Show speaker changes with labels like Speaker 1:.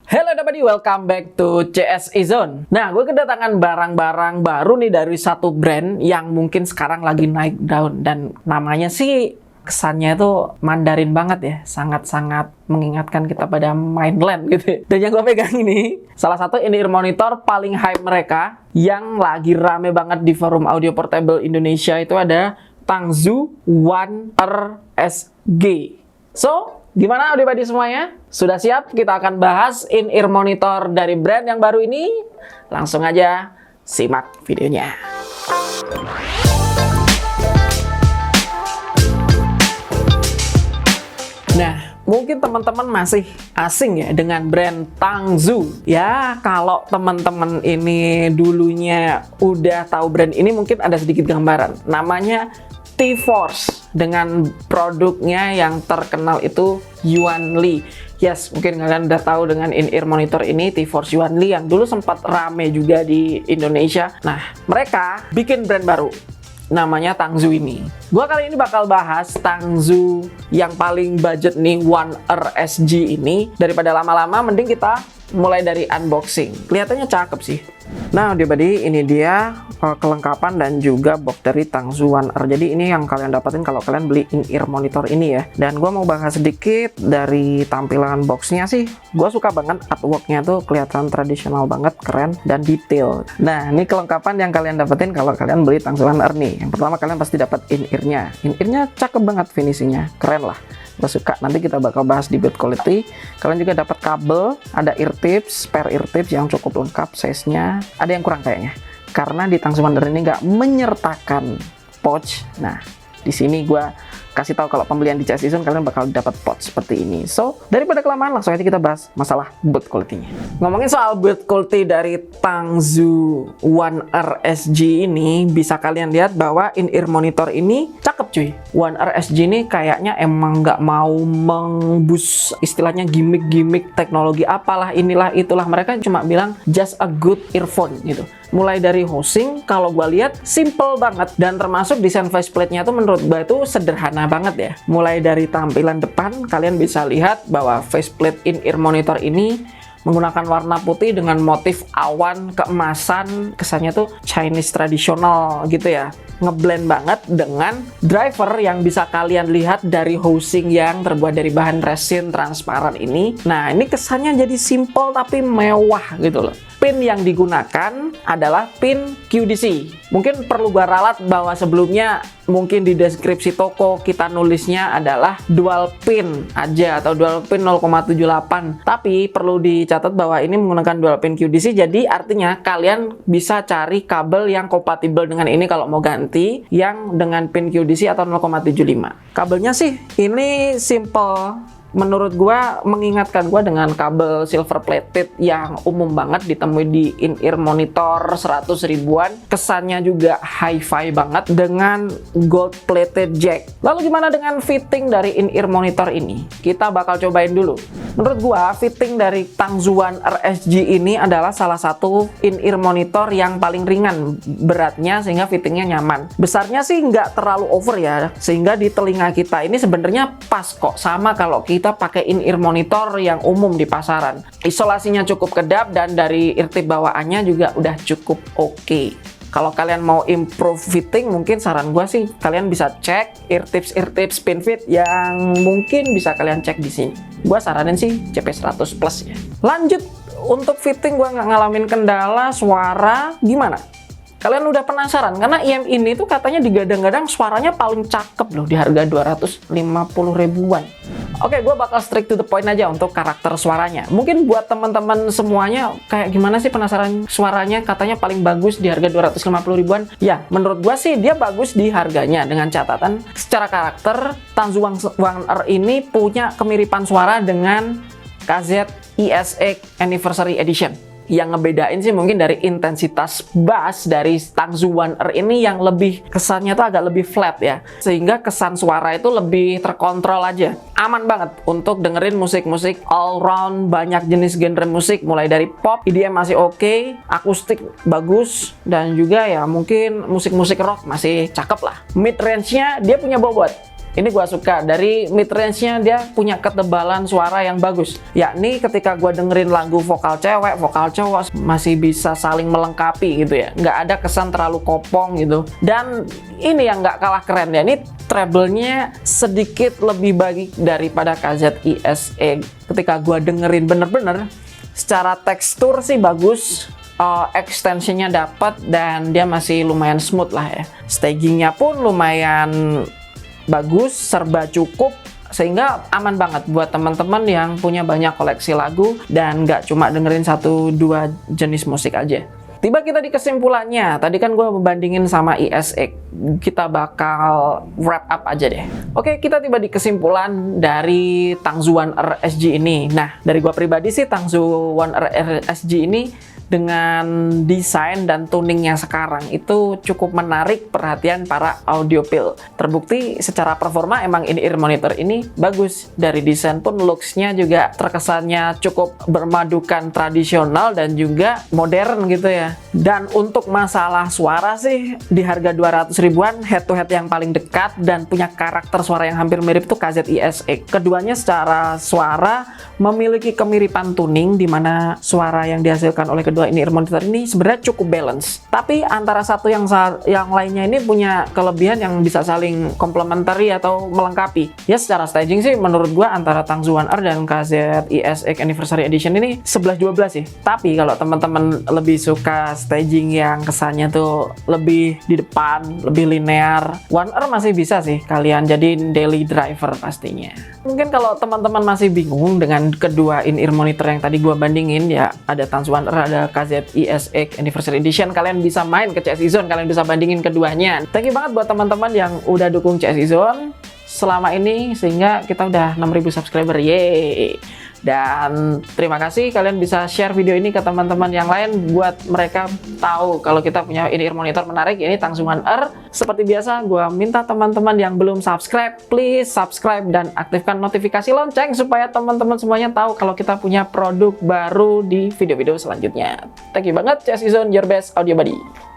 Speaker 1: Hello everybody, welcome back to CSI Zone. Nah, gue kedatangan barang-barang baru nih dari satu brand yang mungkin sekarang lagi naik daun. Dan namanya sih kesannya itu Mandarin banget ya. Sangat-sangat mengingatkan kita pada Mindland gitu. Dan yang gue pegang ini, salah satu in-ear monitor paling hype mereka yang lagi rame banget di forum audio portable Indonesia itu ada Tangzu One RSG. So, gimana audio buddy semuanya? Sudah siap? Kita akan bahas in-ear monitor dari brand yang baru ini. Langsung aja simak videonya. Nah, mungkin teman-teman masih asing ya dengan brand Tangzu. Ya, kalau teman-teman ini dulunya udah tahu brand ini mungkin ada sedikit gambaran. Namanya T-Force dengan produknya yang terkenal itu Yuanli. Yes, mungkin kalian udah tahu dengan in-ear monitor ini T-Force Yuanli yang dulu sempat rame juga di Indonesia. Nah, mereka bikin brand baru namanya Tangzu ini. Gua kali ini bakal bahas Tangzu yang paling budget nih One RSG ini. Daripada lama-lama mending kita mulai dari unboxing. Kelihatannya cakep sih. Nah, buddy, ini dia kelengkapan dan juga box dari Tangzu One R. Jadi ini yang kalian dapetin kalau kalian beli in-ear monitor ini ya. Dan gue mau bahas sedikit dari tampilan boxnya sih. Gue suka banget artworknya tuh kelihatan tradisional banget, keren dan detail. Nah, ini kelengkapan yang kalian dapetin kalau kalian beli Tangzu One R nih. Yang pertama kalian pasti dapat in-ear-nya. In-ear-nya cakep banget finishingnya, keren lah. Gue suka. Nanti kita bakal bahas di build quality. Kalian juga dapat kabel, ada ear tips, spare ear tips yang cukup lengkap size-nya. Ada yang kurang kayaknya, karena di Tangzu One R ini nggak menyertakan pouch. Nah, di sini gue kasih tahu kalau pembelian di CSI Zone kalian bakal dapat pouch seperti ini. So, daripada kelamaan, langsung aja kita bahas masalah build quality-nya. Ngomongin soal build quality dari Tangzu One RSG ini, bisa kalian lihat bahwa in-ear monitor ini cakep cuy. One RSG ini kayaknya emang nggak mau mengbus istilahnya gimmick-gimmick teknologi apalah inilah itulah. Mereka cuma bilang just a good earphone gitu. Mulai dari housing, kalau gue lihat simple banget, dan termasuk desain faceplate-nya tuh menurut gue itu sederhana banget ya. Mulai dari tampilan depan, kalian bisa lihat bahwa faceplate in-ear monitor ini menggunakan warna putih dengan motif awan keemasan, kesannya tuh Chinese tradisional gitu ya. Ngeblend banget dengan driver yang bisa kalian lihat dari housing yang terbuat dari bahan resin transparan ini. Nah, ini kesannya jadi simple tapi mewah gitu loh. Pin yang digunakan adalah pin QDC. Mungkin perlu gua ralat bahwa sebelumnya mungkin di deskripsi toko kita nulisnya adalah dual pin aja atau dual pin 0,78. Tapi perlu dicatat bahwa ini menggunakan dual pin QDC, jadi artinya kalian bisa cari kabel yang kompatibel dengan ini kalau mau ganti yang dengan pin QDC atau 0,75. Kabelnya sih ini simple. Menurut gua mengingatkan gua dengan kabel silver plated yang umum banget ditemui di in-ear monitor 100 ribuan. Kesannya juga hi-fi banget dengan gold plated jack. Lalu gimana dengan fitting dari in-ear monitor ini? Kita bakal cobain dulu. Menurut gua fitting dari Tangzu One RSG ini adalah salah satu in-ear monitor yang paling ringan beratnya sehingga fittingnya nyaman. Besarnya sih nggak terlalu over ya, sehingga di telinga kita ini sebenarnya pas kok, sama kalau kita pakai in-ear monitor yang umum di pasaran. Isolasinya cukup kedap dan dari ear tip bawaannya juga udah cukup oke. Kalau kalian mau improve fitting, mungkin saran gue sih kalian bisa cek ear tips pin fit yang mungkin bisa kalian cek di sini. Gue saranin sih CP100 plus ya. Lanjut, untuk fitting gue nggak ngalamin kendala. Suara gimana? Kalian udah penasaran karena IM ini tuh katanya digadang-gadang suaranya paling cakep loh di harga 250 ribuan. Oke, gue bakal straight to the point aja untuk karakter suaranya. Mungkin buat teman-teman semuanya kayak gimana sih penasaran suaranya, katanya paling bagus di harga 250 ribuan. Ya, menurut gue sih dia bagus di harganya, dengan catatan secara karakter Tangzu One R ini punya kemiripan suara dengan KZ ESX Anniversary Edition. Yang ngebedain sih mungkin dari intensitas bass dari Tangzu One R ini yang lebih kesannya tuh agak lebih flat ya, sehingga kesan suara itu lebih terkontrol aja. Aman banget untuk dengerin musik-musik all round, banyak jenis genre musik, mulai dari pop, EDM masih oke, akustik bagus, dan juga ya mungkin musik-musik rock masih cakep lah. Mid range-nya dia punya bobot Ini gua suka, dari mid range-nya dia punya ketebalan suara yang bagus. Yakni ketika gua dengerin lagu vokal cewek, vokal cowok masih bisa saling melengkapi gitu ya. Nggak ada kesan terlalu kopong gitu. Dan ini yang nggak kalah keren ya, ini treble-nya sedikit lebih baik daripada KZI SE. Ketika gua dengerin bener-bener, secara tekstur sih bagus. Extensionnya dapat dan dia masih lumayan smooth lah ya. Stagingnya pun lumayan bagus, serba cukup, sehingga aman banget buat teman-teman yang punya banyak koleksi lagu dan nggak cuma dengerin 1-2 jenis musik aja. Tiba kita di kesimpulannya. Tadi kan gue membandingin sama ISX. Kita bakal wrap up aja deh. Oke, kita tiba di kesimpulan dari Tangzu One R SG ini. Nah, dari gue pribadi sih Tangzu One R SG ini dengan desain dan tuningnya sekarang itu cukup menarik perhatian para audiophile. Terbukti secara performa emang in-ear monitor ini bagus. Dari desain pun looks-nya juga terkesannya cukup bermadukan tradisional dan juga modern gitu ya. Dan untuk masalah suara sih di harga 200 ribuan head to head yang paling dekat dan punya karakter suara yang hampir mirip tuh KZI SE. Keduanya secara suara memiliki kemiripan tuning di mana suara yang dihasilkan oleh kedua in-ear monitor ini sebenarnya cukup balance. Tapi antara satu yang lainnya ini punya kelebihan yang bisa saling complementary atau melengkapi. Ya secara staging sih menurut gua antara Tangzu One R dan KZI SX Anniversary Edition ini 11-12 sih. Tapi kalau teman-teman lebih suka staging yang kesannya tuh lebih di depan, lebih linear, One R masih bisa sih kalian jadiin daily driver pastinya. Mungkin kalau teman-teman masih bingung dengan kedua in-ear monitor yang tadi gua bandingin, ya ada Tangzu One R, ada KZI SX Anniversary Edition, kalian bisa main ke CSI Zone, kalian bisa bandingin keduanya. Thank you banget buat teman-teman yang udah dukung CSI Zone selama ini sehingga kita udah 6.000 subscriber, yeay. Dan terima kasih kalian bisa share video ini ke teman-teman yang lain buat mereka tahu kalau kita punya in-ear monitor menarik, ini Tangzu One R. Seperti biasa, gue minta teman-teman yang belum subscribe, please subscribe dan aktifkan notifikasi lonceng supaya teman-teman semuanya tahu kalau kita punya produk baru di video-video selanjutnya. Thank you banget, CSI Zone, your best audio buddy.